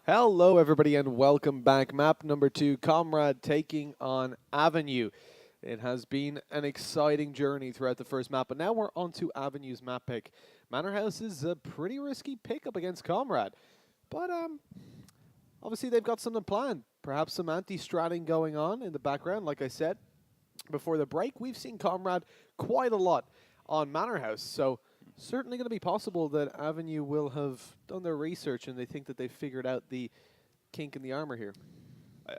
Hello, everybody, and welcome back. Map number 2, Comrade taking on Avenue. It has been an exciting journey throughout the first map, but now we're on to Avenue's map pick. Manorhouse is a pretty risky pick up against Comrade, but obviously they've got something planned. Perhaps some anti-stratting going on in the background. Like I said before the break, we've seen Comrade quite a lot on Manorhouse, so certainly going to be possible that Avenue will have done their research and they think that they've figured out the kink in the armor here.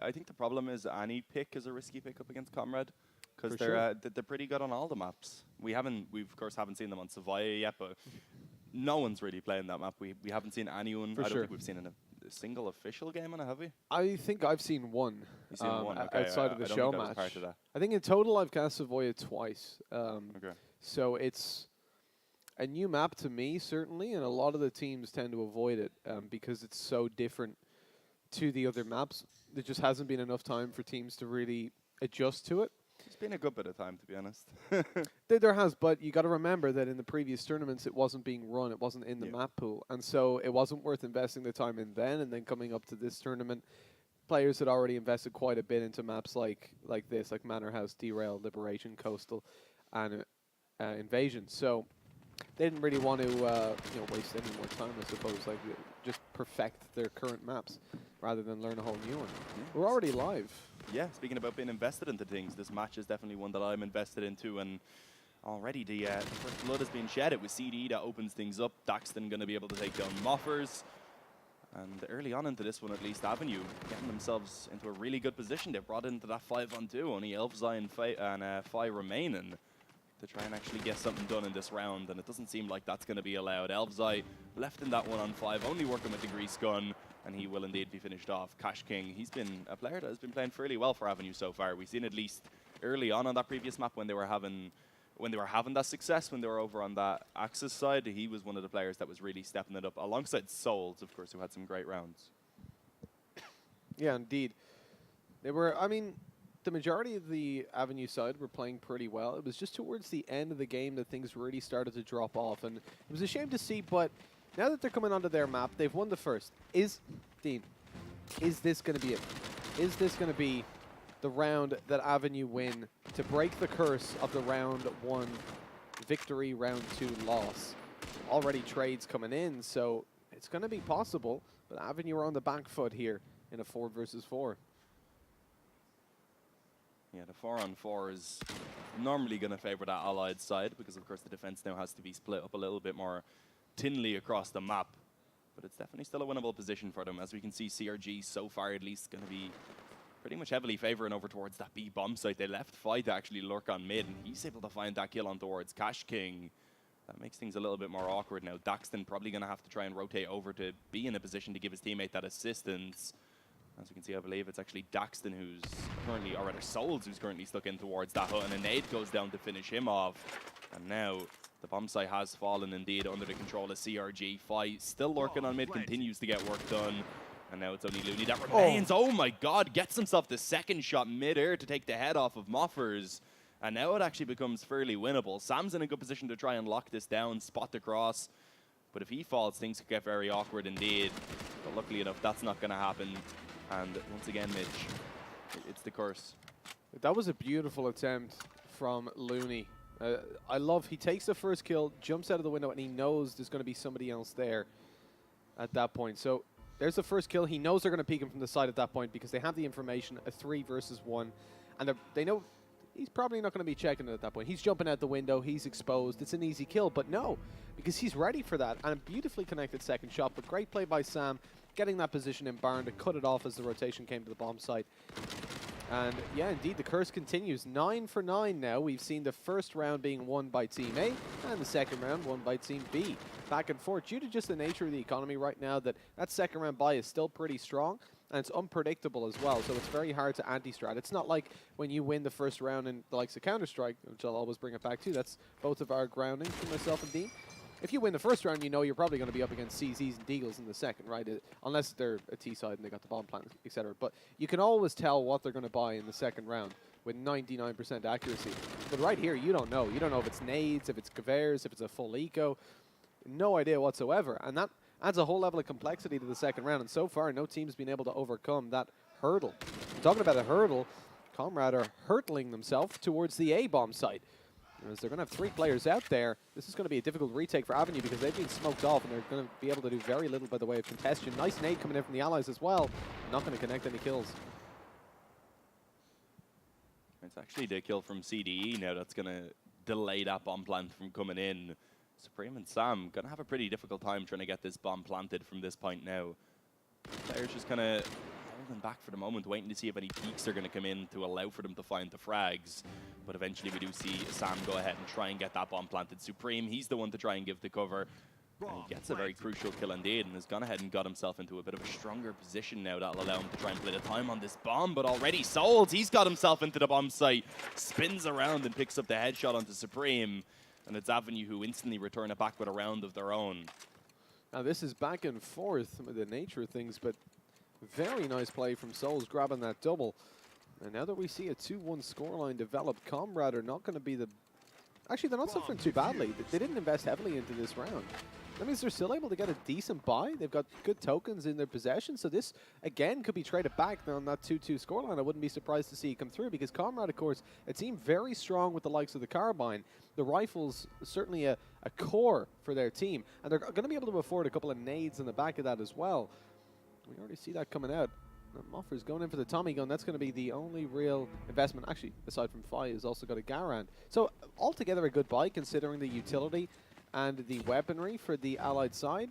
I think the problem is any pick is a risky pick up against Comrade because For they're pretty good on all the maps. We of course haven't seen them on Sevilla yet, but no one's really playing that map. We haven't seen anyone. For I don't sure. think we've seen a single official game on it, have we? I think I've seen one, You've seen one, okay. outside of the I don't show think I was match. part of that. I think in total I've cast Savoya twice. Okay. So it's a new map to me, certainly, and a lot of the teams tend to avoid it because it's so different to the other maps. There just hasn't been enough time for teams to really adjust to it. It's been a good bit of time, to be honest. There has, but you got to remember that in the previous tournaments, it wasn't being run. It wasn't in the map pool, and so it wasn't worth investing the time in then. And then coming up to this tournament, players had already invested quite a bit into maps like this, like Manorhouse, Derail, Liberation, Coastal, and Invasion. So they didn't really want to waste any more time, I suppose, like just perfect their current maps rather than learn a whole new one. We're already live. Yeah, speaking about being invested into things, this match is definitely one that I'm invested into, and already the first blood has been shed. It was CD that opens things up. Daxton going to be able to take down Moffers. And early on into this one, at least, Avenue getting themselves into a really good position. They brought into that 5-on-2, only Elfzai and Fi remaining to try and actually get something done in this round, and it doesn't seem like that's going to be allowed. Elfzai left in that 1-on-5, only working with the Grease Gun, and he will indeed be finished off. Cash King, he's been a player that has been playing fairly well for Avenue so far. We've seen at least early on that previous map when they were having that success, when they were over on that Axis side, he was one of the players that was really stepping it up, alongside Souls, of course, who had some great rounds. Yeah, indeed. They were, I mean, the majority of the Avenue side were playing pretty well. It was just towards the end of the game that things really started to drop off, and it was a shame to see, but now that they're coming onto their map, they've won the first. Dean, is this going to be it? Is this going to be the round that Avenue win to break the curse of the round 1 victory, round 2 loss? Already trades coming in, so it's going to be possible, but Avenue are on the back foot here in a 4 versus 4. Yeah, the 4-on-4 is normally going to favor that allied side because, of course, the defense now has to be split up a little bit more thinly across the map. But it's definitely still a winnable position for them. As we can see, CRG so far at least going to be pretty much heavily favoring over towards that B bomb site. They left Fi to actually lurk on mid, and he's able to find that kill on towards Cash King. That makes things a little bit more awkward now. Daxton probably going to have to try and rotate over to be in a position to give his teammate that assistance. As we can see, I believe it's actually Daxton who's currently, or rather Souls who's currently stuck in towards that hut, and a nade goes down to finish him off. And now the bomb site has fallen indeed under the control of CRG. Fi still lurking on mid, continues to get work done. And now it's only Looney that remains. Oh my god, gets himself the second shot mid-air to take the head off of Moffers. And now it actually becomes fairly winnable. Sam's in a good position to try and lock this down, spot the cross. But if he falls, things could get very awkward indeed. But luckily enough, that's not going to happen. And once again, Mitch, it's the curse. That was a beautiful attempt from Looney. I love, he takes the first kill, jumps out of the window, and he knows there's going to be somebody else there at that point. So there's the first kill. He knows they're going to peek him from the side at that point because they have the information, a 3 versus 1. And they know he's probably not going to be checking it at that point. He's jumping out the window. He's exposed. It's an easy kill. But no, because he's ready for that. And a beautifully connected second shot, but great play by Sam, getting that position in Barn to cut it off as the rotation came to the bomb site. And yeah, indeed, the curse continues. 9 for 9 now. We've seen the first round being won by Team A, and the second round won by Team B. Back and forth, due to just the nature of the economy right now, that second round buy is still pretty strong, and it's unpredictable as well, so it's very hard to anti-strat. It's not like when you win the first round in the likes of Counter-Strike, which I'll always bring it back to. That's both of our groundings for myself and Dean. If you win the first round, you know you're probably going to be up against CZs and Deagles in the second, right? Unless they're a T side and they got the bomb plan, etc. But you can always tell what they're going to buy in the second round with 99% accuracy. But right here, you don't know. You don't know if it's nades, if it's Gewehr's, if it's a full eco. No idea whatsoever. And that adds a whole level of complexity to the second round. And so far, no team's been able to overcome that hurdle. Talking about a hurdle, Comrade are hurtling themselves towards the A-bomb site. As they're going to have 3 players out there, this is going to be a difficult retake for Avenue because they've been smoked off and they're going to be able to do very little by the way of contestation. Nice nade coming in from the Allies as well. Not going to connect any kills. It's actually the kill from CDE now that's going to delay that bomb plant from coming in. Supreme and Sam going to have a pretty difficult time trying to get this bomb planted from this point now. Players just kind of holding back for the moment, waiting to see if any peaks are going to come in to allow for them to find the frags. But eventually we do see Sam go ahead and try and get that bomb planted. Supreme, he's the one to try and give the cover. And he gets a very crucial kill indeed and has gone ahead and got himself into a bit of a stronger position now that'll allow him to try and play the time on this bomb. But already Souls, he's got himself into the bomb site, spins around and picks up the headshot onto Supreme. And it's Avenue who instantly return it back with a round of their own. Now this is back and forth with the nature of things, but very nice play from Souls grabbing that double. And now that we see a 2-1 scoreline develop, Comrade are not going to be the... Actually, they're not suffering too badly. They didn't invest heavily into this round. That means they're still able to get a decent buy. They've got good tokens in their possession. So this, again, could be traded back on that 2-2 scoreline. I wouldn't be surprised to see it come through because Comrade, of course, a team very strong with the likes of the carbine. The rifle's certainly a core for their team. And they're going to be able to afford a couple of nades in the back of that as well. We already see that coming out. Moffer's going in for the Tommy gun. That's going to be the only real investment. Actually, aside from Fi, has also got a Garand. So altogether a good buy considering the utility and the weaponry for the Allied side.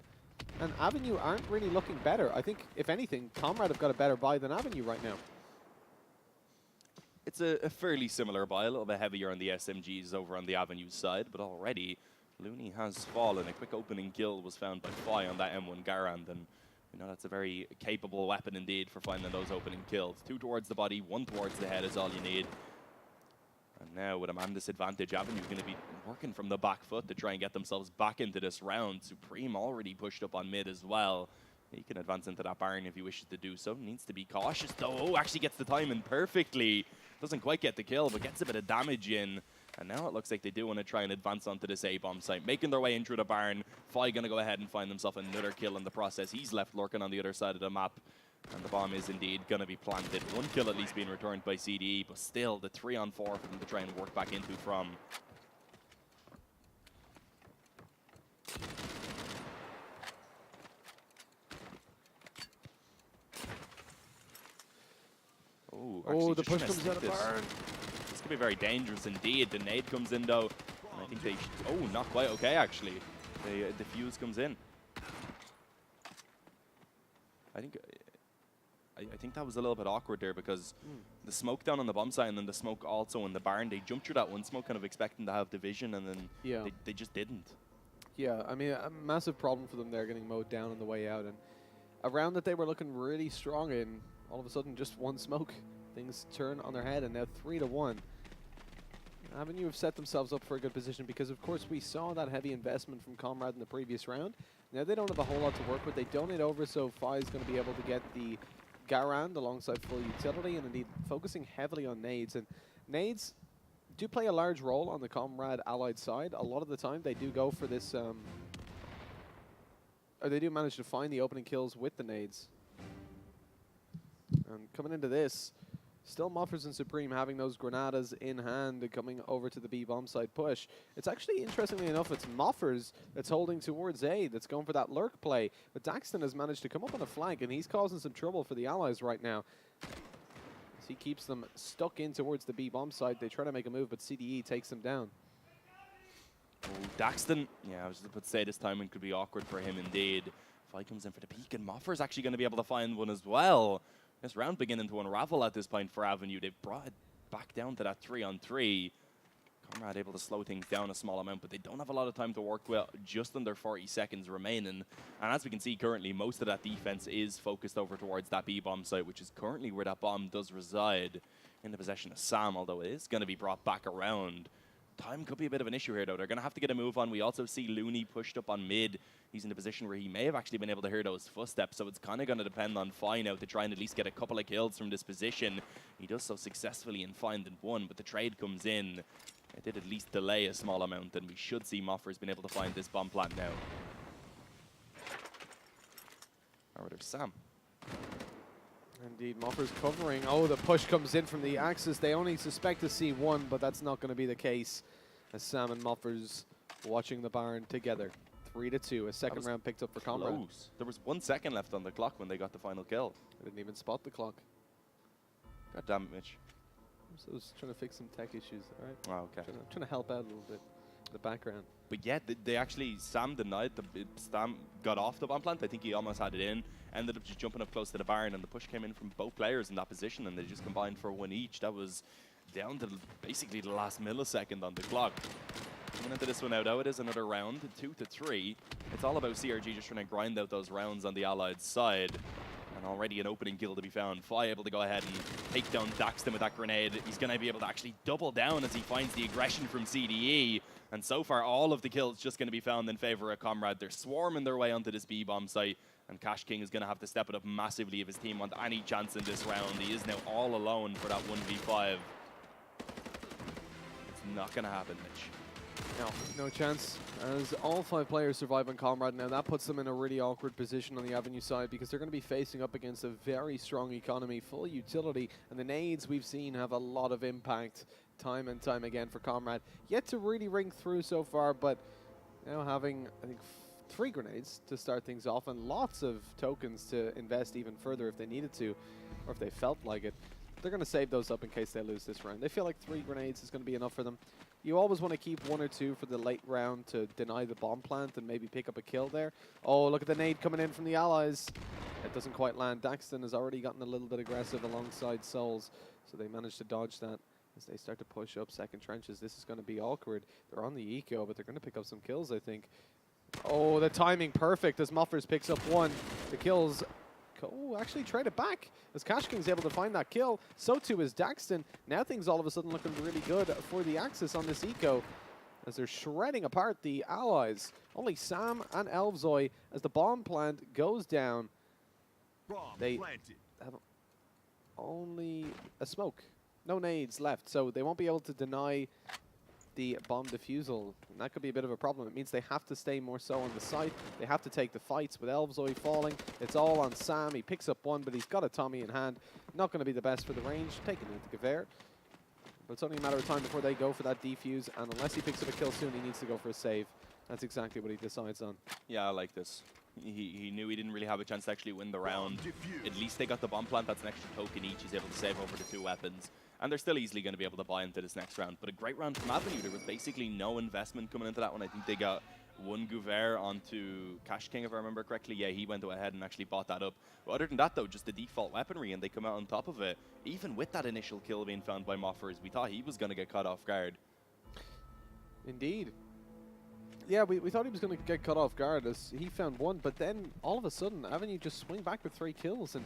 And Avenue aren't really looking better. I think, if anything, Comrade have got a better buy than Avenue right now. It's a fairly similar buy, a little bit heavier on the SMGs over on the Avenue side, but already Looney has fallen. A quick opening kill was found by Fi on that M1 Garand, and you know that's a very capable weapon indeed for finding those opening kills. 2 towards the body, 1 towards the head is all you need. And now with a man disadvantage, Avenue's going to be working from the back foot to try and get themselves back into this round. Supreme already pushed up on mid as well. He can advance into that barn if he wishes to do so. Needs to be cautious though. Oh, actually gets the timing perfectly. Doesn't quite get the kill, but gets a bit of damage in. And now it looks like they do want to try and advance onto this A-bomb site, making their way in through the barn. Fi going to go ahead and find himself another kill in the process. He's left lurking on the other side of the map. And the bomb is indeed going to be planted. 1 kill at least being returned by CDE, but still the 3-on-4 for them to try and work back into from. Oh, the push comes out of barn. This could be very dangerous indeed. The nade comes in though. And I think they... Oh, not quite okay actually. The fuse comes in. I think that was a little bit awkward there because the smoke down on the bomb site and then the smoke also in the barn, they jumped through that one smoke kind of expecting to have division and then they just didn't. Yeah, I mean, a massive problem for them there getting mowed down on the way out. And a round that they were looking really strong in, all of a sudden just 1 smoke. Things turn on their head and now 3-1. Avenue have set themselves up for a good position because, of course, we saw that heavy investment from Comrade in the previous round. Now they don't have a whole lot to work with. They donate over, so Fi is going to be able to get the Garand alongside full utility and indeed focusing heavily on nades. And nades do play a large role on the Comrade Allied side. A lot of the time they do go for this, or they do manage to find the opening kills with the nades. And coming into this, still Moffers and Supreme having those Granadas in hand and coming over to the B bomb side push. It's actually, interestingly enough, it's Moffers that's holding towards A, that's going for that lurk play. But Daxton has managed to come up on the flank, and he's causing some trouble for the Allies right now. As he keeps them stuck in towards the B bomb side. They try to make a move, but CDE takes them down. Oh, Daxton. Yeah, I was about to say this timing could be awkward for him indeed. Fi comes in for the peek, and Moffer's actually going to be able to find one as well. This round beginning to unravel at this point for Avenue. They've brought it back down to that 3-on-3. Comrade able to slow things down a small amount, but they don't have a lot of time to work with, just under 40 seconds remaining. And as we can see currently, most of that defense is focused over towards that B-bomb site, which is currently where that bomb does reside, in the possession of Sam, although it is going to be brought back around. Time could be a bit of an issue here, though. They're going to have to get a move on. We also see Looney pushed up on mid. He's in a position where he may have actually been able to hear those footsteps, so it's kind of going to depend on Fi now to try and at least get a couple of kills from this position. He does so successfully in finding 1, but the trade comes in. It did at least delay a small amount, and we should see Moffers been able to find this bomb plant now. Or there's Sam. Indeed, Moffer's covering. Oh, the push comes in from the Axis. They only suspect a C1, but that's not going to be the case, as Sam and Moffer's watching the barn together. 3-2, a second round picked up for Comrade. Close. There was 1 second left on the clock when they got the final kill. I didn't even spot the clock. God damn it, Mitch. I was trying to fix some tech issues, all right? Oh, okay. Trying to help out a little bit in the background. But yeah, they actually, Sam denied, Sam got off the bomb plant. I think he almost had it in. Ended up just jumping up close to the barn, and the push came in from both players in that position, and they just combined for 1 each. That was down to basically the last millisecond on the clock. Coming into this one out, though, it is another round, 2-3. It's all about CRG just trying to grind out those rounds on the Allied side. And already an opening kill to be found. Fly able to go ahead and take down Daxton with that grenade. He's going to be able to actually double down as he finds the aggression from CDE. And so far, all of the kills just going to be found in favor of Comrade. They're swarming their way onto this B-bomb site. And Cash King is going to have to step it up massively if his team want any chance in this round. He is now all alone for that 1v5. It's not going to happen, Mitch. No chance, as all 5 players survive on Comrade. Now that puts them in a really awkward position on the Avenue side, because they're going to be facing up against a very strong economy, full utility, and the nades we've seen have a lot of impact time and time again for Comrade. Yet to really ring through so far, but now having, I think, 3 grenades to start things off, and lots of tokens to invest even further if they needed to, or if they felt like it. They're going to save those up in case they lose this round. They feel like 3 grenades is going to be enough for them. You always want to keep 1 or 2 for the late round to deny the bomb plant and maybe pick up a kill there. Oh, look at the nade coming in from the Allies. It doesn't quite land. Daxton has already gotten a little bit aggressive alongside Souls, so they managed to dodge that as they start to push up second trenches. This is going to be awkward. They're on the eco, but they're going to pick up some kills, I think. Oh, the timing perfect as Muffers picks up 1. The kills... Oh, actually trade it back as Cash King's able to find that kill. So too is Daxton. Now things all of a sudden looking really good for the Axis on this eco as they're shredding apart the Allies. Only Sam and Elvzoy as the bomb plant goes down. They have only a smoke. No nades left, so they won't be able to deny the bomb defusal. And that could be a bit of a problem. It means they have to stay more so on the site. They have to take the fights with Elvzoy falling. It's all on Sam. He picks up 1, but he's got a Tommy in hand. Not going to be the best for the range. Taking into Gewehr. But it's only a matter of time before they go for that defuse. And unless he picks up a kill soon, he needs to go for a save. That's exactly what he decides on. Yeah, I like this. He knew he didn't really have a chance to actually win the round. At least they got the bomb plant. That's an extra token each. He's able to save over the 2 weapons. And they're still easily going to be able to buy into this next round. But a great round from Avenue. There was basically no investment coming into that one. I think they got 1 Gewehr onto Cash King, if I remember correctly. Yeah, he went ahead and actually bought that up. But other than that, though, just the default weaponry, and they come out on top of it. Even with that initial kill being found by Moffers, we thought he was going to get caught off guard. Indeed. Yeah, we thought he was going to get caught off guard as he found 1. But then, all of a sudden, Avenue just swing back with 3 kills. And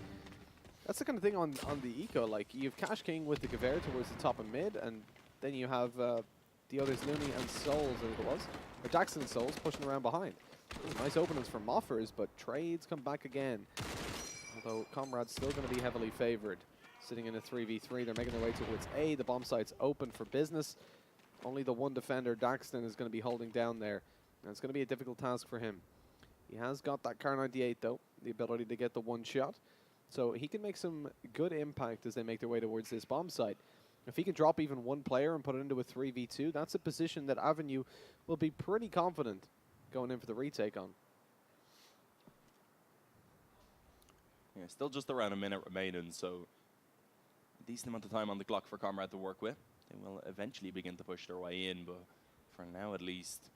that's the kind of thing on the eco. Like, you have Cash King with the Gewehr towards the top of mid, and then you have the others, Looney and Souls, I think it was. Or Daxton and Souls pushing around behind. Ooh, nice openings from Moffers, but trades come back again. Although Comrade's still going to be heavily favored. Sitting in a 3v3, they're making their way towards A. The bomb site's open for business. Only the 1 defender, Daxton, is going to be holding down there. And it's going to be a difficult task for him. He has got that Kar 98, though, the ability to get the 1 shot. So he can make some good impact as they make their way towards this bomb site. If he can drop even 1 player and put it into a 3v2, that's a position that Avenue will be pretty confident going in for the retake on. Yeah, still just around a minute remaining, so a decent amount of time on the clock for Comrade to work with. They will eventually begin to push their way in, but for now at least,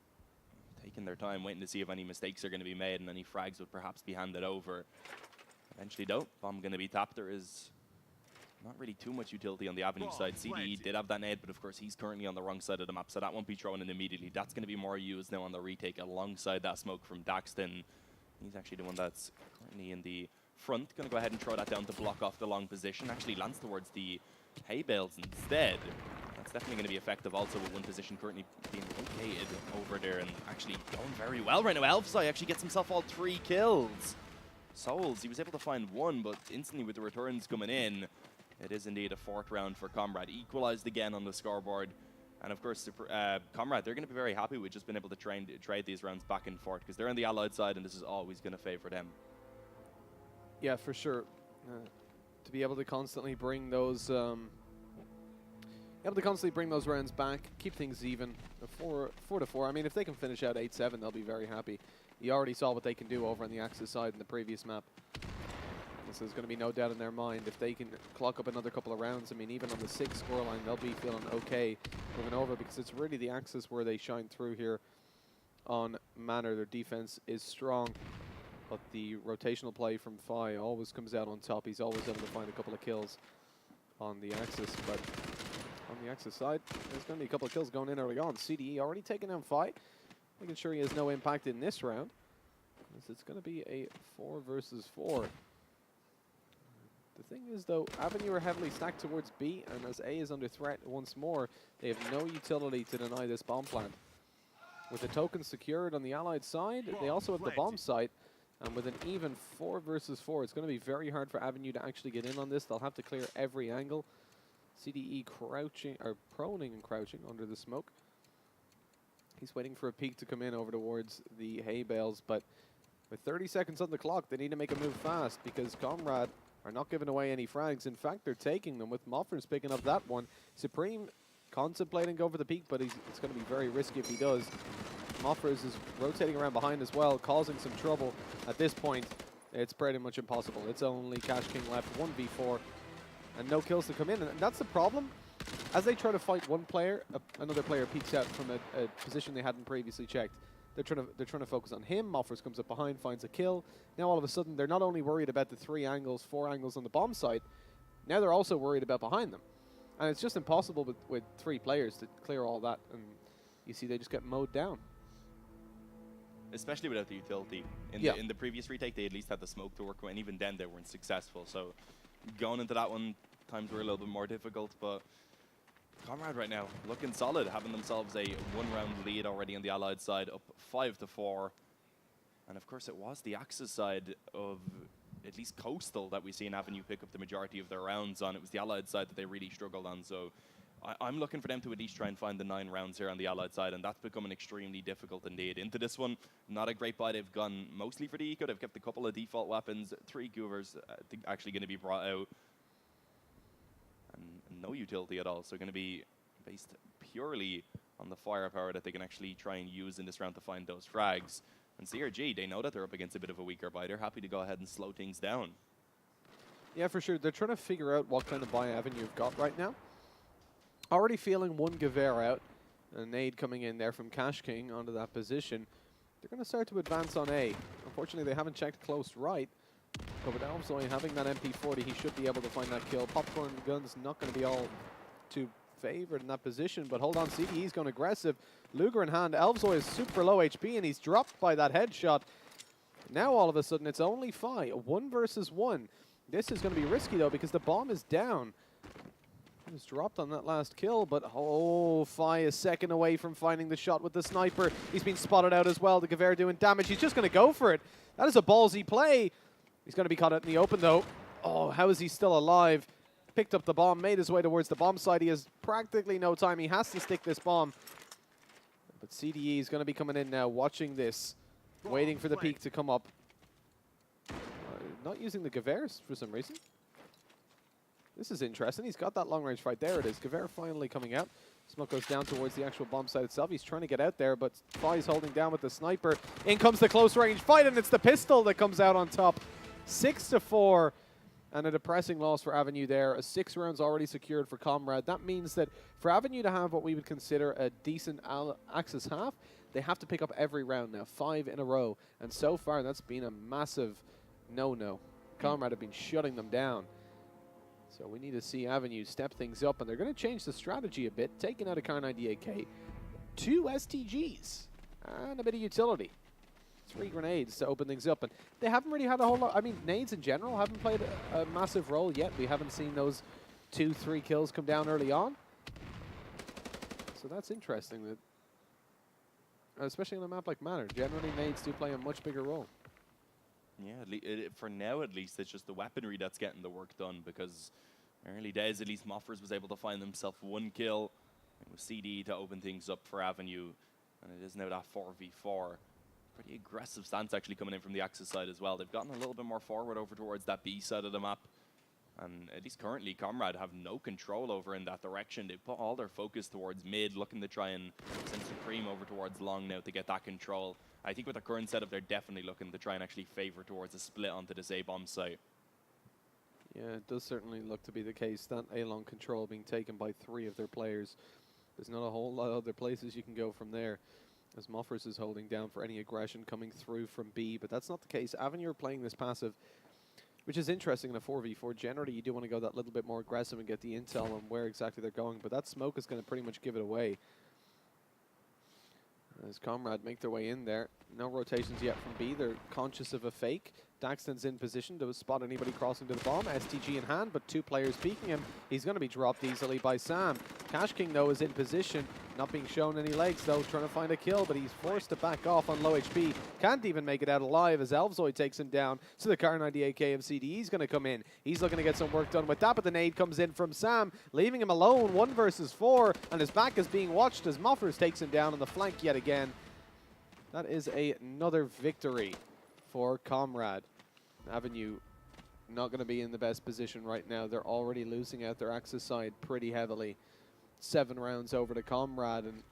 taking their time, waiting to see if any mistakes are going to be made and any frags would perhaps be handed over. Eventually, though, bomb going to be tapped. There is not really too much utility on the Avenue side. CDE did have that nade, but of course he's currently on the wrong side of the map, so that won't be thrown in immediately. That's going to be more used now on the retake alongside that smoke from Daxton. He's actually the one that's currently in the front. Going to go ahead and throw that down to block off the long position. Actually lands towards the hay bales instead. That's definitely going to be effective also with 1 position currently being rotated over there and actually going very well right now. Elfsai actually gets himself all 3 kills. Souls, he was able to find 1, but instantly with the returns coming in, it is indeed a 4th round for Comrade. Equalized again on the scoreboard. And of course, Comrade, they're going to be very happy with just being able to trade these rounds back and forth because they're on the Allied side and this is always going to favor them. Yeah, for sure. To be able to constantly bring those, rounds back, keep things even. 4-4. I mean, if they can finish out 8-7, they'll be very happy. You already saw what they can do over on the Axis side in the previous map. So there's going to be no doubt in their mind if they can clock up another couple of rounds. I mean, even on the 6 scoreline, they'll be feeling okay moving over, because it's really the Axis where they shine through here on Manor. Their defense is strong, but the rotational play from Fi always comes out on top. He's always able to find a couple of kills on the Axis, but on the Axis side, there's going to be a couple of kills going in early on. CDE already taking down Fi, making sure he has no impact in this round. It's going to be a 4 versus 4. The thing is, though, Avenue are heavily stacked towards B, and as A is under threat once more, they have no utility to deny this bomb plant. With the token secured on the Allied side, they also have the bomb site, and with an even 4 versus 4, it's going to be very hard for Avenue to actually get in on this. They'll have to clear every angle. CDE crouching, or proning and crouching under the smoke. He's waiting for a peek to come in over towards the hay bales, but with 30 seconds on the clock, they need to make a move fast, because Comrade are not giving away any frags. In fact, they're taking them, with Moffers picking up that one. Supreme contemplating go for the peak, but it's going to be very risky if he does. Moffers is rotating around behind as well, causing some trouble. At this point, it's pretty much impossible. It's only Cash King left, 1v4, and no kills to come in. And that's the problem. As they try to fight one player, another player peeks out from a position they hadn't previously checked. They're trying to focus on him. Moffers comes up behind, finds a kill. Now all of a sudden, they're not only worried about the 4 angles on the bomb site, now they're also worried about behind them. And it's just impossible with 3 players to clear all that. And you see they just get mowed down. Especially without the utility. In the previous retake, they at least had the smoke to work with, and even then they weren't successful. So going into that one, times were a little bit more difficult, but Comrade right now looking solid, having themselves a 1-round lead already on the Allied side, up 5-4. And of course, it was the Axis side of at least Coastal that we see in Avenue pick up the majority of their rounds on. It was the Allied side that they really struggled on. So I'm looking for them to at least try and find the 9 rounds here on the Allied side, and that's becoming extremely difficult indeed. Into this one, not a great buy. They've gone mostly for the eco. They've kept a couple of default weapons, 3 Goovers actually going to be brought out. And no utility at all, so going to be based purely on the firepower that they can actually try and use in this round to find those frags. And CRG, they know that they're up against a bit of a weaker buy. They're happy to go ahead and slow things down. Yeah, for sure. They're trying to figure out what kind of buy avenue you've got right now. Already feeling 1 Gewehr out. A nade coming in there from Cash King onto that position. They're going to start to advance on A. Unfortunately, they haven't checked close right. But with Elvzoy having that MP40, he should be able to find that kill. Popcorn gun's not going to be all too favored in that position, but hold on, CDE's going aggressive. Luger in hand. Elvzoy is super low HP, and he's dropped by that headshot. Now, all of a sudden, it's only Fi. 1 versus 1. This is going to be risky, though, because the bomb is down. He was dropped on that last kill, but oh, Fi is second away from finding the shot with the sniper. He's been spotted out as well. The Gewehr doing damage. He's just going to go for it. That is a ballsy play. He's going to be caught out in the open, though. Oh, how is he still alive? Picked up the bomb, made his way towards the bomb site. He has practically no time. He has to stick this bomb. But CDE is going to be coming in now, watching this, waiting for the peak to come up. Not using the Gewehrs for some reason. This is interesting. He's got that long-range fight. There it is. Gewehr finally coming out. Smoke goes down towards the actual bomb site itself. He's trying to get out there, but Fi's holding down with the sniper. In comes the close-range fight, and it's the pistol that comes out on top. 6-4, and a depressing loss for Avenue there. A 6 rounds already secured for Comrade. That means that for Avenue to have what we would consider a decent Axis half, they have to pick up every round now, 5 in a row. And so far, that's been a massive no-no. Comrade have been shutting them down. So we need to see Avenue step things up, and they're going to change the strategy a bit, taking out a Kar 98K, 2 STGs, and a bit of utility. 3 grenades to open things up, and they haven't really had a whole lot. I mean, nades in general haven't played a massive role yet. We haven't seen those 2-3 kills come down early on. So that's interesting, that, especially on a map like Manor. Generally, nades do play a much bigger role. Yeah, for now at least, it's just the weaponry that's getting the work done, because early days at least Moffers was able to find himself 1 kill. It was CD to open things up for Avenue, and it is now that 4v4. Pretty aggressive stance actually coming in from the Axis side as well. They've gotten a little bit more forward over towards that B side of the map. And at least currently, Comrade have no control over in that direction. They've put all their focus towards mid, looking to try and send Supreme over towards long now to get that control. I think with the current setup, they're definitely looking to try and actually favor towards a split onto this A-bomb site. Yeah, it does certainly look to be the case. That A-long control being taken by 3 of their players. There's not a whole lot of other places you can go from there, as Moffers is holding down for any aggression coming through from B, but that's not the case. Avenue are playing this passive, which is interesting in a 4v4. Generally, you do want to go that little bit more aggressive and get the intel on where exactly they're going, but that smoke is going to pretty much give it away. As Comrade make their way in there. No rotations yet from B. They're conscious of a fake. Daxton's in position to spot anybody crossing to the bomb. STG in hand, but 2 players peeking him. He's going to be dropped easily by Sam. Cash King, though, is in position. Not being shown any legs, though, trying to find a kill, but he's forced to back off on low HP. Can't even make it out alive as Elvzoid takes him down. So the Car 98K of CDE is going to come in. He's looking to get some work done with that, but the nade comes in from Sam, leaving him alone, 1 versus 4, and his back is being watched as Moffers takes him down on the flank yet again. That is another victory for Comrade. Avenue not going to be in the best position right now. They're already losing out their Axis side pretty heavily. 7 rounds over to Comrade, and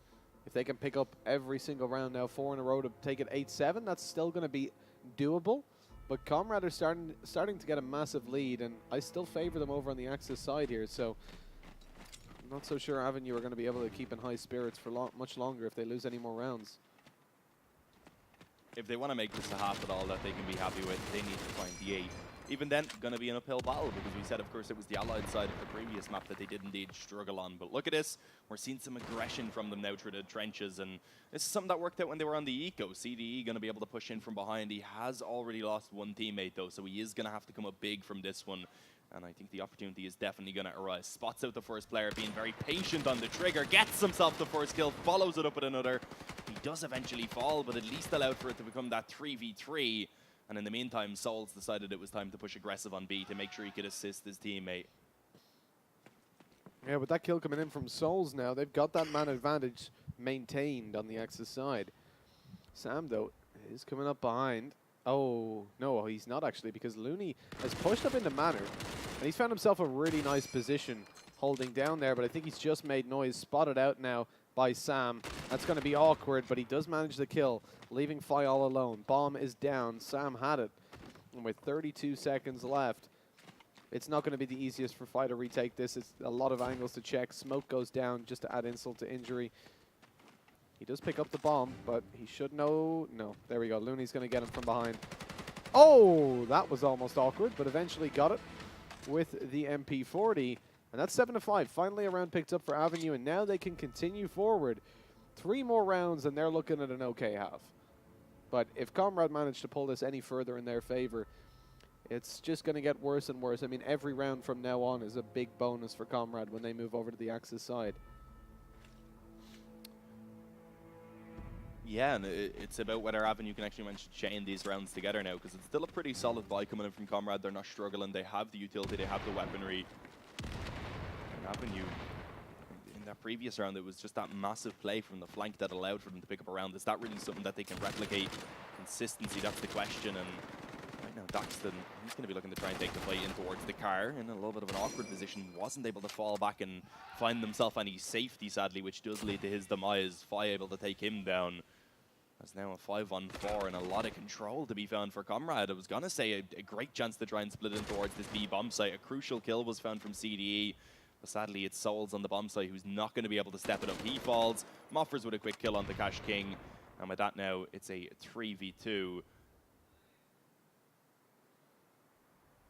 if they can pick up every single round now, 4 in a row to take it 8-7, that's still going to be doable. But Comrade are starting to get a massive lead, and I still favor them over on the Axis side here, so I'm not so sure Avenue are going to be able to keep in high spirits for much longer if they lose any more rounds. If they want to make this a half at all that they can be happy with, they need to find the 8. Even then, going to be an uphill battle, because we said, of course, it was the Allied side of the previous map that they did indeed struggle on. But look at this. We're seeing some aggression from them now through the trenches, and this is something that worked out when they were on the Eco. CDE going to be able to push in from behind. He has already lost 1 teammate, though, so he is going to have to come up big from this one. And I think the opportunity is definitely going to arise. Spots out the first player, being very patient on the trigger, gets himself the first kill, follows it up with another. He does eventually fall, but at least allowed for it to become that 3v3. And in the meantime, Souls decided it was time to push aggressive on B to make sure he could assist his teammate. Yeah, with that kill coming in from Souls now, they've got that man advantage maintained on the Axis side. Sam, though, is coming up behind. Oh, no, he's not actually, because Looney has pushed up into Manor, and he's found himself a really nice position holding down there, but I think he's just made noise, spotted out now by Sam. That's going to be awkward, but he does manage the kill, leaving Fi all alone. Bomb is down. Sam had it, and with 32 seconds left, it's not going to be the easiest for Fi to retake this. It's a lot of angles to check. Smoke goes down just to add insult to injury. He does pick up the bomb, but he should know. No, there we go. Looney's going to get him from behind. Oh, that was almost awkward, but eventually got it with the MP40. And that's 7-5. Finally, a round picked up for Avenue, and now they can continue forward. 3 more rounds, and they're looking at an okay half. But if Comrade managed to pull this any further in their favor, it's just going to get worse and worse. I mean, every round from now on is a big bonus for Comrade when they move over to the Axis side. Yeah, and it's about whether Avenue can actually manage to chain these rounds together now, because it's still a pretty solid buy coming in from Comrade. They're not struggling. They have the utility. They have the weaponry. And Avenue, in that previous round, it was just that massive play from the flank that allowed for them to pick up a round. Is that really something that they can replicate? Consistency, that's the question. And right now, Daxton, he's going to be looking to try and take the fight in towards the car in a little bit of an awkward position. Wasn't able to fall back and find himself any safety, sadly, which does lead to his demise. Fi able to take him down. That's now a 5-on-4 and a lot of control to be found for Comrade. I was going to say a great chance to try and split in towards this B bomb site. A crucial kill was found from CDE. But sadly, it's Souls on the bomb site who's not going to be able to step it up. He falls. Moffers with a quick kill on the Cash King. And with that now, it's a 3v2.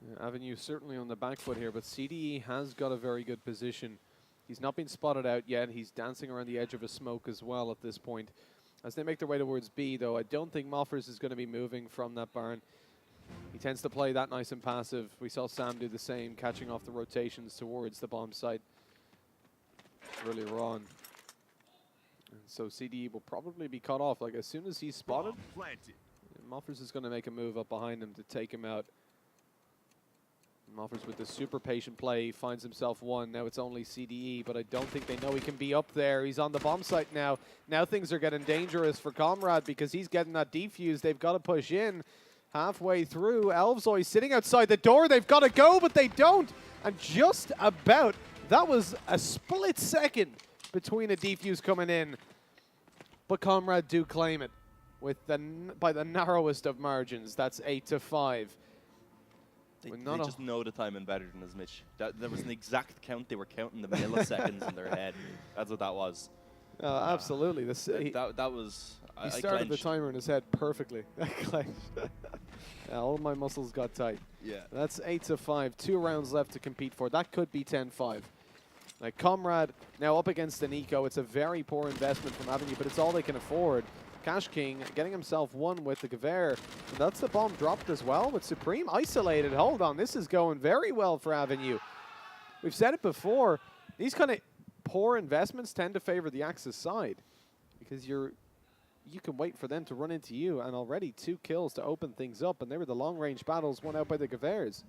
Yeah, Avenue certainly on the back foot here, but CDE has got a very good position. He's not been spotted out yet. He's dancing around the edge of a smoke as well at this point. As they make their way towards B, though, I don't think Moffers is going to be moving from that barn. He tends to play that nice and passive. We saw Sam do the same, catching off the rotations towards the bomb site earlier on. And so CDE will probably be cut off. Like, as soon as he's spotted, Moffers is going to make a move up behind him to take him out. Moffers with the super patient play, finds himself one. Now it's only CDE, but I don't think they know he can be up there. He's on the bomb site now. Now things are getting dangerous for Comrade because he's getting that defuse. They've got to push in halfway through. Elvzoy sitting outside the door. They've got to go, but they don't. And just about, that was a split second between a defuse coming in. But Comrade do claim it with by the narrowest of margins. That's 8-5. They just know the timing better than us, Mitch. There was an exact count. They were counting the milliseconds in their head. That's what that was. Absolutely. That was... He started the timer in his head perfectly. All my muscles got tight. Yeah. That's 8-5. 2 rounds left to compete for. That could be 10-5. Like Comrade now up against an eco. It's a very poor investment from Avenue, but it's all they can afford. Cash King getting himself one with the Gewehr. And that's the bomb dropped as well with Supreme isolated. Hold on, this is going very well for Avenue. We've said it before. These kind of poor investments tend to favor the Axis side because you can wait for them to run into you, and already 2 kills to open things up, and they were the long-range battles won out by the Gewehrs.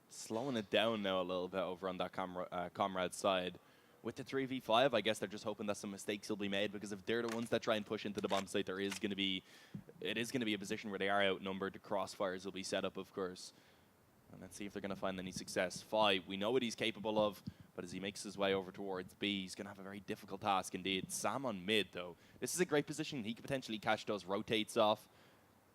Slowing it down now a little bit over on that Comrade side. With the 3v5, I guess they're just hoping that some mistakes will be made, because if they're the ones that try and push into the bomb site, it is going to be a position where they are outnumbered. The crossfires will be set up, of course. And let's see if they're going to find any success. Fi, we know what he's capable of, but as he makes his way over towards B, he's going to have a very difficult task indeed. Sam on mid, though. This is a great position. He could potentially catch those rotates off,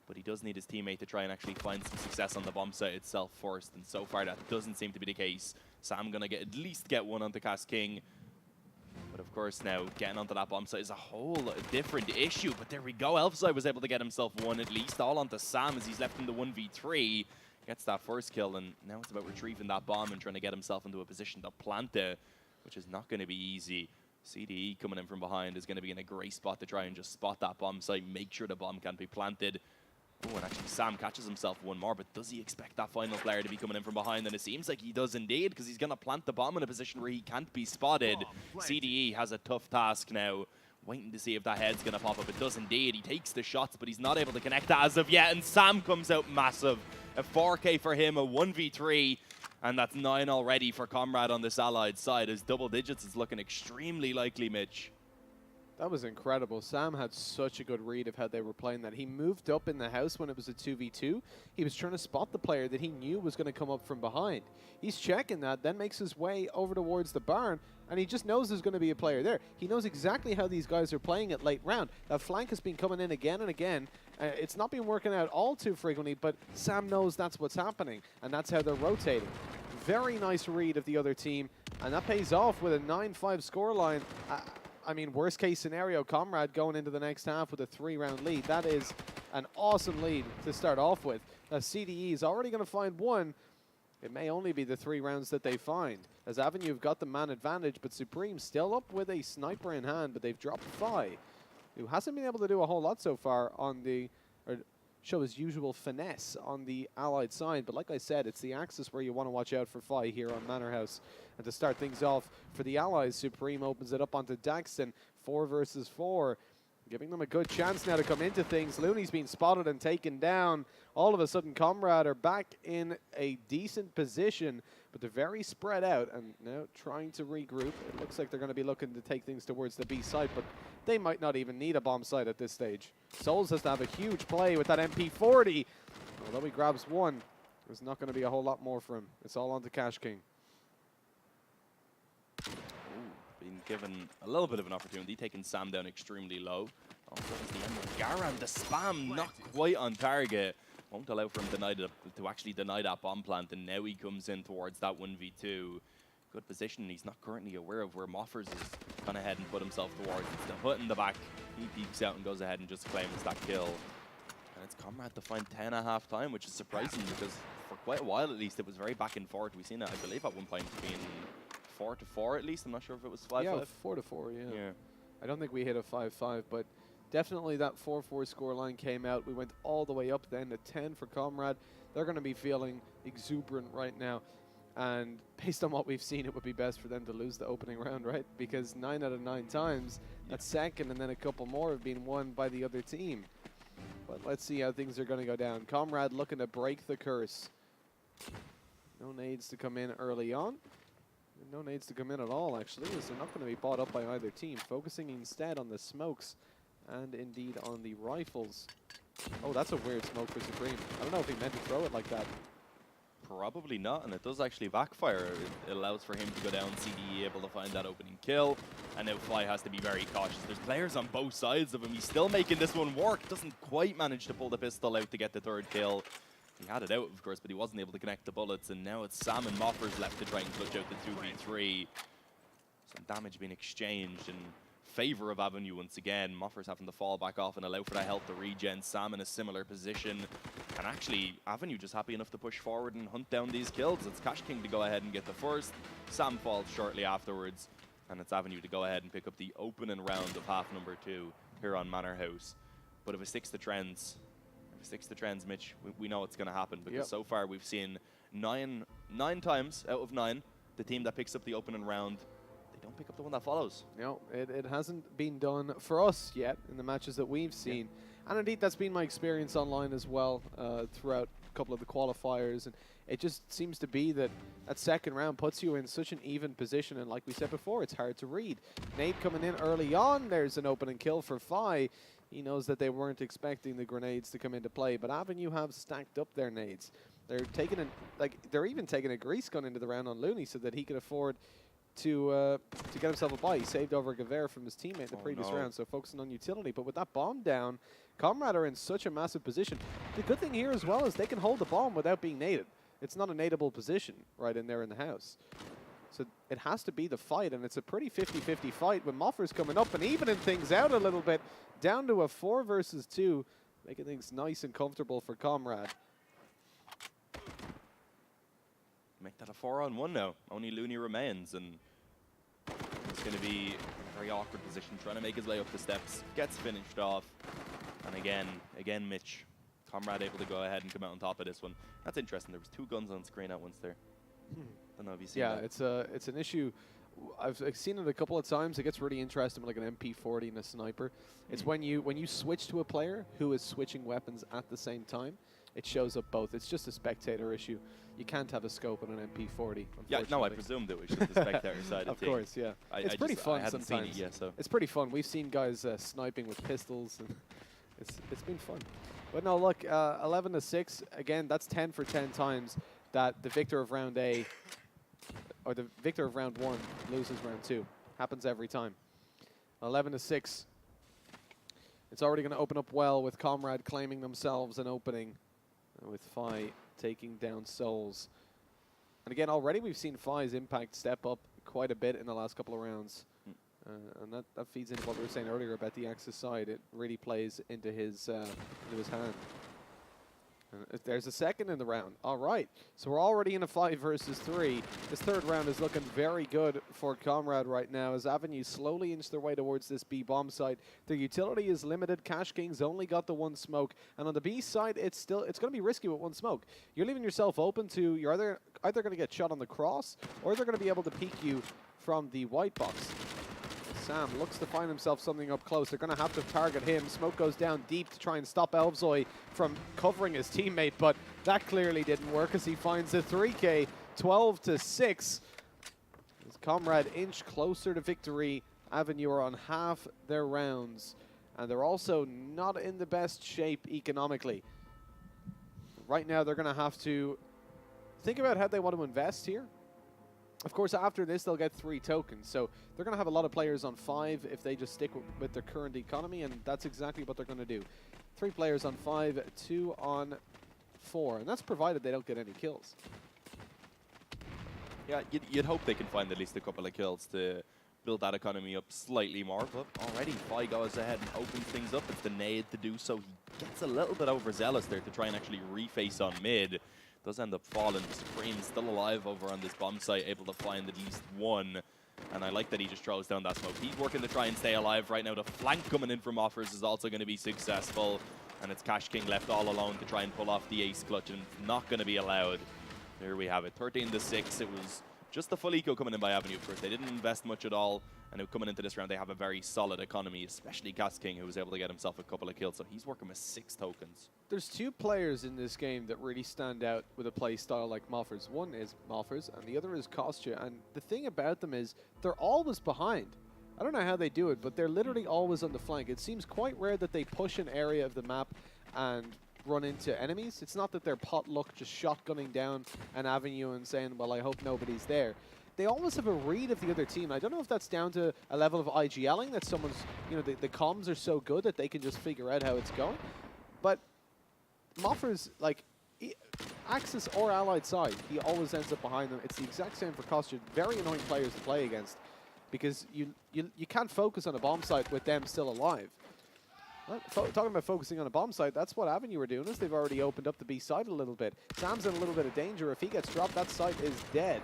but he does need his teammate to try and actually find some success on the bomb site itself first, and so far that doesn't seem to be the case. Sam going to at least get one onto Cass King. But of course now, getting onto that bomb site is a whole different issue. But there we go. Elfside was able to get himself one at least, all onto Sam as he's left in the 1v3. Gets that first kill, and now it's about retrieving that bomb and trying to get himself into a position to plant it, which is not going to be easy. CDE coming in from behind is going to be in a great spot to try and just spot that bomb site, make sure the bomb can't be planted. Oh, and actually Sam catches himself one more, but does he expect that final player to be coming in from behind? And it seems like he does indeed, because he's going to plant the bomb in a position where he can't be spotted. CDE has a tough task now, waiting to see if that head's going to pop up. It does indeed. He takes the shots, but he's not able to connect as of yet, and Sam comes out massive. A 4K for him, a 1v3, and that's 9 already for Comrade on this Allied side, as double digits is looking extremely likely, Mitch. That was incredible. Sam had such a good read of how they were playing that. He moved up in the house when it was a 2v2. He was trying to spot the player that he knew was going to come up from behind. He's checking that, then makes his way over towards the barn, and he just knows there's going to be a player there. He knows exactly how these guys are playing it late round. That flank has been coming in again and again. It's not been working out all too frequently, but Sam knows that's what's happening, and that's how they're rotating. Very nice read of the other team, and that pays off with a 9-5 scoreline. I mean, worst case scenario, Comrade going into the next half with a 3-round lead. That is an awesome lead to start off with. CDE is already going to find one. It may only be the 3 rounds that they find, as Avenue have got the man advantage, but Supreme still up with a sniper in hand, but they've dropped Fi, who hasn't been able to do a whole lot so far on the, or show his usual finesse on the Allied side. But like I said, it's the Axis where you want to watch out for Fi here on Manorhouse. And to start things off for the Allies, Supreme opens it up onto Daxton, 4 versus 4. Giving them a good chance now to come into things. Looney's been spotted and taken down. All of a sudden, Comrade are back in a decent position, but they're very spread out and now trying to regroup. It looks like they're going to be looking to take things towards the B site, but they might not even need a bomb site at this stage. Souls has to have a huge play with that MP40. Although he grabs one, there's not going to be a whole lot more for him. It's all on to Cash King. Been given a little bit of an opportunity, taking Sam down extremely low. Also, it's the end of Garan. The spam not quite on target. Won't allow for him to actually deny that bomb plant, and now he comes in towards that 1v2. Good position. He's not currently aware of where Moffers is gone ahead and put himself towards. It's the hut in the back. He peeks out and goes ahead and just claims that kill. And it's Comrade to find 10 at half time, which is surprising because for quite a while at least it was very back and forth. We've seen it, I believe, at one point being 4-4 at least. I'm not sure if it was 5-5. Yeah, 4-4, yeah. I don't think we hit a 5-5, but definitely that 4-4 scoreline came out. We went all the way up then to 10 for Comrade. They're going to be feeling exuberant right now. And based on what we've seen, it would be best for them to lose the opening round, right? Because 9 out of 9 times, that second and then a couple more have been won by the other team. But But let's see how things are going to go down. Comrade looking to break the curse. No nades to come in early on. No nades to come in at all, actually, as they're not going to be bought up by either team. Focusing instead on the smokes and indeed on the rifles. Oh, that's a weird smoke for Supreme. I don't know if he meant to throw it like that. Probably not, and it does actually backfire. It allows for him to go down, CDE able to find that opening kill, and now Fly has to be very cautious. There's players on both sides of him. He's still making this one work. Doesn't quite manage to pull the pistol out to get the third kill. He had it out, of course, but he wasn't able to connect the bullets, and now it's Sam and Moffers left to try and clutch out the 2v3. Some damage being exchanged in favor of Avenue once again. Moffers having to fall back off and allow for that health to regen. Sam in a similar position. And actually, Avenue just happy enough to push forward and hunt down these kills. It's Cash King to go ahead and get the first. Sam falls shortly afterwards. And it's Avenue to go ahead and pick up the opening round of half number 2 here on Manorhouse. But if it sticks to trends, Mitch, we know what's going to happen. Because so far we've seen nine times out of 9, the team that picks up the opening round, they don't pick up the one that follows. No, it hasn't been done for us yet in the matches that we've seen. And indeed, that's been my experience online as well throughout a couple of the qualifiers. And it just seems to be that that second round puts you in such an even position. And like we said before, it's hard to read. Nade coming in early on. There's an opening kill for Fi. He knows that they weren't expecting the grenades to come into play. But Avenue have stacked up their nades. They're taking they're even taking a grease gun into the round on Looney so that he could afford to get himself a buy. He saved over Gaver from his teammate in the previous round, so focusing on utility. But with that bomb down, Comrade are in such a massive position. The good thing here as well is they can hold the bomb without being naded. It's not a nadable position right in there in the house. So it has to be the fight, and it's a pretty 50-50 fight with Moffers coming up and evening things out a little bit, down to a 4 versus 2, making things nice and comfortable for Comrade. Make that a 4-on-1 now. Only Looney remains, and it's going to be a very awkward position, trying to make his way up the steps. Gets finished off, and again, Mitch, Comrade able to go ahead and come out on top of this one. That's interesting. There was 2 guns on screen at once there. Don't know if you seen that. Yeah, it's an issue. I've seen it a couple of times. It gets really interesting with like an MP40 and a sniper. It's when you switch to a player who is switching weapons at the same time, it shows up both. It's just a spectator issue. You can't have a scope on an MP40. Yeah, no, I presumed it was just the spectator side of course, yeah. It's pretty fun sometimes. Seen it yet, so. It's pretty fun. We've seen guys sniping with pistols, and it's been fun. But no, look, 11-6 again. That's 10 for 10 times that the victor of round A, or the victor of round 1, loses round 2. Happens every time. 11-6. It's already going to open up well with Comrade claiming themselves an opening, with Fi taking down Souls. And again, already we've seen Fi's impact step up quite a bit in the last couple of rounds. And that feeds into what we were saying earlier about the Axis side. It really plays into his hand. And there's a second in the round. All right. So we're already in a 5 versus 3. This third round is looking very good for Comrade right now as Avenue slowly inch their way towards this B bomb site. Their utility is limited. Cash King's only got the 1 smoke. And on the B side, it's going to be risky with 1 smoke. You're leaving yourself open to, you're either going to get shot on the cross, or they're going to be able to peek you from the white box. Sam looks to find himself something up close. They're going to have to target him. Smoke goes down deep to try and stop Elvzoy from covering his teammate, but that clearly didn't work as he finds a 3K, 12-6. His Comrade inch closer to victory. Avenue are on half their rounds, and they're also not in the best shape economically. Right now, they're going to have to think about how they want to invest here. Of course, after this, they'll get 3 tokens. So they're going to have a lot of players on 5 if they just stick with their current economy, and that's exactly what they're going to do. 3 players on 5, 2 on 4, and that's provided they don't get any kills. Yeah, you'd hope they can find at least a couple of kills to build that economy up slightly more, but already Fi goes ahead and opens things up. It's the nade to do so. He gets a little bit overzealous there to try and actually reface on mid. Does end up falling. Supreme still alive over on this bomb site, able to find at least 1. And I like that he just throws down that smoke. He's working to try and stay alive right now. The flank coming in from Offers is also going to be successful. And it's Cash King left all alone to try and pull off the ace clutch, and it's not going to be allowed. There we have it, 13-6. It was just the full eco coming in by Avenue. Of course, they didn't invest much at all, and now coming into this round, they have a very solid economy, especially Gas King, who was able to get himself a couple of kills, so he's working with 6 tokens. There's 2 players in this game that really stand out with a play style like Moffers. One is Moffers, and the other is Kostya, and the thing about them is they're always behind. I don't know how they do it, but they're literally always on the flank. It seems quite rare that they push an area of the map and run into enemies. It's not that they're potluck just shotgunning down an avenue and saying, well, I hope nobody's there. They always have a read of the other team. I don't know if that's down to a level of IGLing, that someone's, you know, the comms are so good that they can just figure out how it's going. But Moffers, like, Axis or Allied side, he always ends up behind them. It's the exact same for Kostya. Very annoying players to play against because you can't focus on a bomb site with them still alive. Well, talking about focusing on a bomb site, that's what Avenue are doing, is they've already opened up the B side a little bit. Sam's in a little bit of danger. If he gets dropped, that site is dead.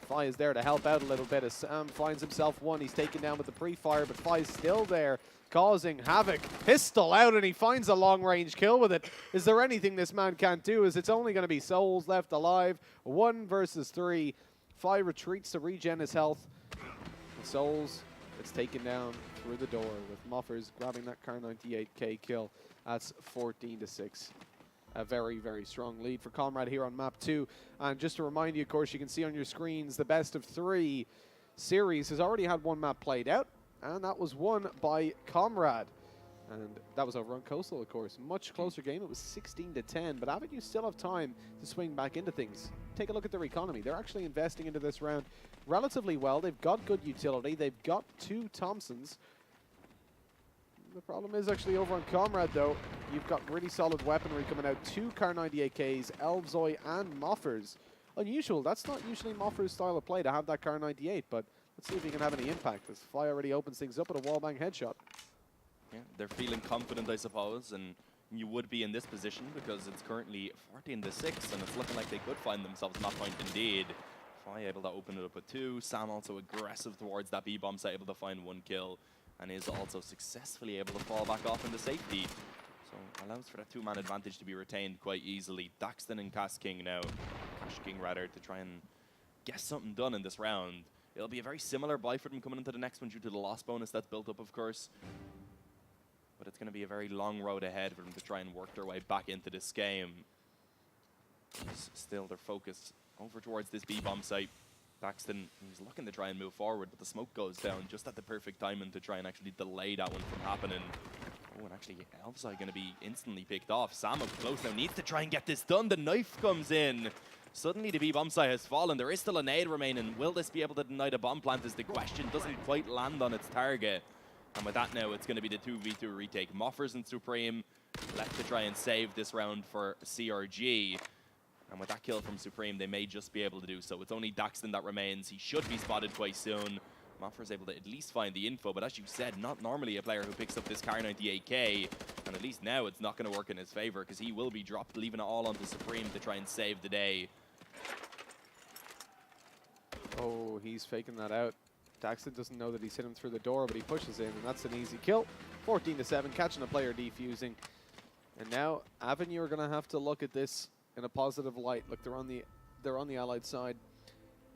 Fi is there to help out a little bit as Sam finds himself one. He's taken down with the pre-fire, but Fi's still there, causing havoc. Pistol out, and he finds a long-range kill with it. Is there anything this man can't do? As it's only going to be Souls left alive. 1 versus 3. Fi retreats to regen his health. And Souls gets taken down through the door with Moffers grabbing that Car 98K kill. That's 14-6. A very, very strong lead for Comrade here on map 2. And just to remind you, of course, you can see on your screens the best of 3 series has already had 1 map played out, and that was won by Comrade. And that was over on Coastal, of course. Much closer game. It was 16-10, but Avenue still have time to swing back into things. Take a look at their economy. They're actually investing into this round relatively well. They've got good utility. They've got 2 Thompsons. The problem is actually over on Comrade, though. You've got really solid weaponry coming out. 2 Car 98Ks, Elvzoy and Moffers. Unusual. That's not usually Moffers' style of play to have that Car 98, but let's see if he can have any impact as Fi already opens things up with a wallbang headshot. Yeah, they're feeling confident, I suppose, and you would be in this position because it's currently 14-6, and it's looking like they could find themselves map point indeed. Fi able to open it up with 2. Sam also aggressive towards that B-bomb site, able to find 1 kill. And is also successfully able to fall back off into safety. So allows for that 2-man advantage to be retained quite easily. Daxton and Cash King now. Cash King rather, to try and get something done in this round. It'll be a very similar buy for them coming into the next one due to the loss bonus that's built up, of course. But it's going to be a very long road ahead for them to try and work their way back into this game. Still, their focus over towards this B-bomb site. Daxton, he's looking to try and move forward, but the smoke goes down just at the perfect timing to try and actually delay that one from happening. Oh, and actually, Elvzoy going to be instantly picked off. Sam up close now needs to try and get this done. The knife comes in. Suddenly, the B-bomb site has fallen. There is still a nade remaining. Will this be able to deny the bomb plant is the question. Doesn't quite land on its target. And with that now, it's going to be the 2v2 retake. Moffers and Supreme left to try and save this round for CRG. And with that kill from Supreme, they may just be able to do so. It's only Daxton that remains. He should be spotted quite soon. Moffer's able to at least find the info, but as you said, not normally a player who picks up this Car 98K. And at least now it's not going to work in his favor because he will be dropped, leaving it all onto Supreme to try and save the day. Oh, he's faking that out. Daxton doesn't know that he's hit him through the door, but he pushes in, and that's an easy kill. 14-7, catching a player defusing. And now Avenue are going to have to look at this in a positive light. Look, they're on the Allied side.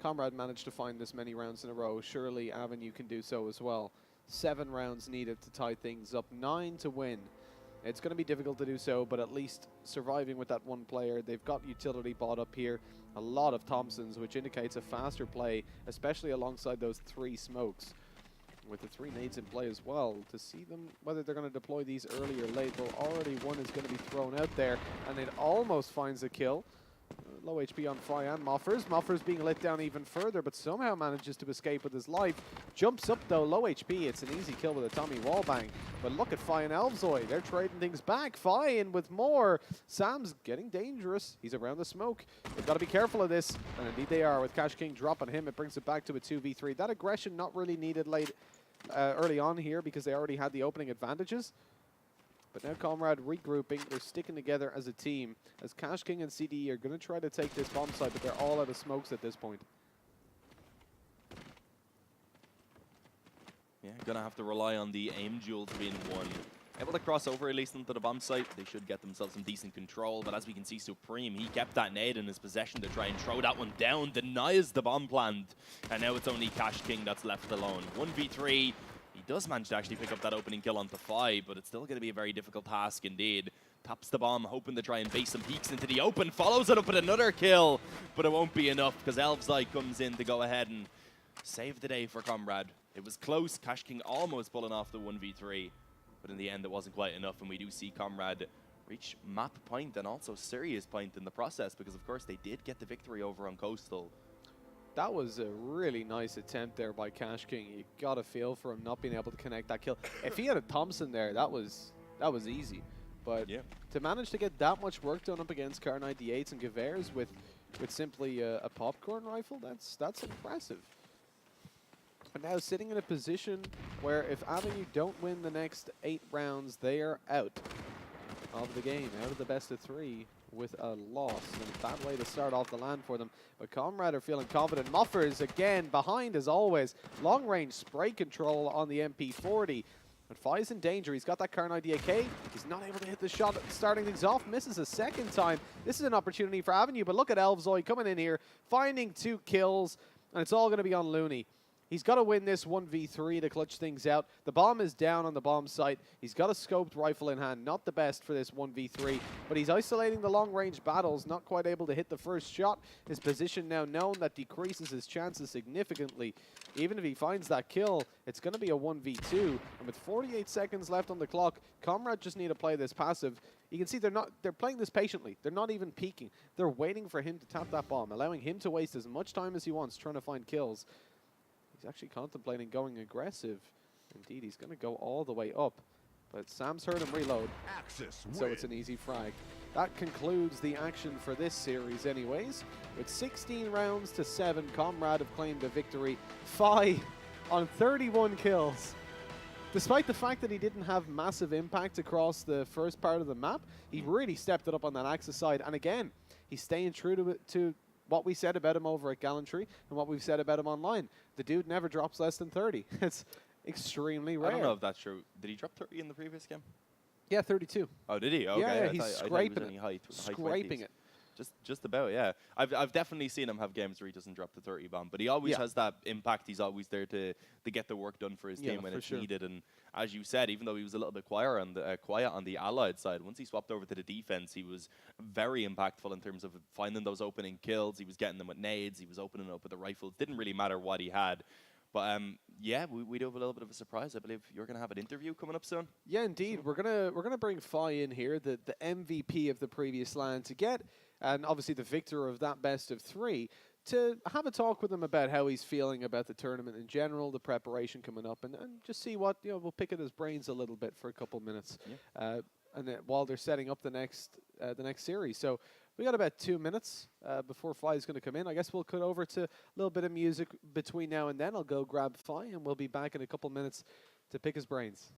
Comrade managed to find this many rounds in a row. Surely Avenue can do so as well. 7 rounds needed to tie things up. 9 to win. It's going to be difficult to do so, but at least surviving with that 1 player. They've got utility bought up here. A lot of Thompsons, which indicates a faster play, especially alongside those 3 smokes. With the 3 nades in play as well, to see them, whether they're going to deploy these early or late. Well, already 1 is going to be thrown out there, and it almost finds a kill. Low HP on Fi and Moffers. Moffers being let down even further, but somehow manages to escape with his life. Jumps up though, low HP. It's an easy kill with a Tommy wallbang. But look at Fi and Elvzoy. They're trading things back. Fi in with more. Sam's getting dangerous. He's around the smoke. They've got to be careful of this. And indeed they are. With Cash King dropping him, it brings it back to a 2v3. That aggression not really needed early on here because they already had the opening advantages. But now Comrade regrouping. They're sticking together as a team. As Cash King and CDE are going to try to take this bomb site, but they're all out of smokes at this point. Yeah, going to have to rely on the aim duels being won. able to cross over at least into the bomb site. They should get themselves some decent control, but as we can see, Supreme, he kept that nade in his possession to try and throw that one down, denies the bomb plant, and now it's only Cash King that's left alone. 1v3, he does manage to actually pick up that opening kill onto Fi, but it's still going to be a very difficult task indeed. Taps the bomb, hoping to try and base some peeks into the open, follows it up with another kill, but it won't be enough because Elves Light comes in to go ahead and save the day for Comrade. It was close, Cash King almost pulling off the 1v3, but in the end it wasn't quite enough, and we do see Comrade reach map point and also serious point in the process, because of course they did get the victory over on Coastal. That was a really nice attempt there by Cash King. You got a feel for him not being able to connect that kill. If he had a Thompson there, that was easy. But yeah, to manage to get that much work done up against Kar 98s and Gevers with simply a popcorn rifle, that's impressive. But now sitting in a position where if Avenue don't win the next 8 rounds, they are out of the game, out of the best of 3 with a loss. And a bad way to start off the land for them. But Comrade are feeling confident. Muffers again behind as always. Long range spray control on the MP40. But Fi's in danger. He's got that Kar 98K. He's not able to hit the shot starting things off. Misses a second time. This is an opportunity for Avenue, but look at Elvzoid coming in here, finding 2 kills, and it's all going to be on Looney. He's got to win this 1v3 to clutch things out. The bomb is down on the bomb site. He's got a scoped rifle in hand. Not the best for this 1v3, but he's isolating the long-range battles, not quite able to hit the first shot. His position now known, that decreases his chances significantly. Even if he finds that kill, it's going to be a 1v2. And with 48 seconds left on the clock, Comrade just need to play this passive. You can see they're playing this patiently. They're not even peeking. They're waiting for him to tap that bomb, allowing him to waste as much time as he wants trying to find kills. He's actually contemplating going aggressive. Indeed, he's going to go all the way up. But Sam's heard him reload, so it's an easy frag. That concludes the action for this series anyways. With 16 rounds to 7, Comrade have claimed a victory. Fi on 31 kills. Despite the fact that he didn't have massive impact across the first part of the map, he really stepped it up on that Axis side. And again, he's staying true to what we said about him over at Gallantry and what we've said about him online. The dude never drops less than 30. It's extremely rare. I don't know if that's true. Did he drop 30 in the previous game? Yeah, 32. Oh, did he? Okay. Yeah, he's scraping it. High Scraping 20s. it. Just about, yeah. I've definitely seen him have games where he doesn't drop the 30 bomb, but he always has that impact. He's always there to get the work done for his team when it's needed. And as you said, even though he was a little bit quiet on the Allied side, once he swapped over to the defense, he was very impactful in terms of finding those opening kills. He was getting them with nades. He was opening up with the rifles. Didn't really matter what he had. But yeah, we do have a little bit of a surprise. I believe you're gonna have an interview coming up soon. Yeah, indeed. We're gonna bring Fi in here, the MVP of the previous LAN, to get, and obviously the victor of that best of 3, to have a talk with him about how he's feeling about the tournament in general, the preparation coming up, and just see what, we'll pick at his brains a little bit for a couple minutes, and then while they're setting up the next series. So we got about 2 minutes before Fi is going to come in. I guess we'll cut over to a little bit of music between now and then. I'll go grab Fi, and we'll be back in a couple minutes to pick his brains.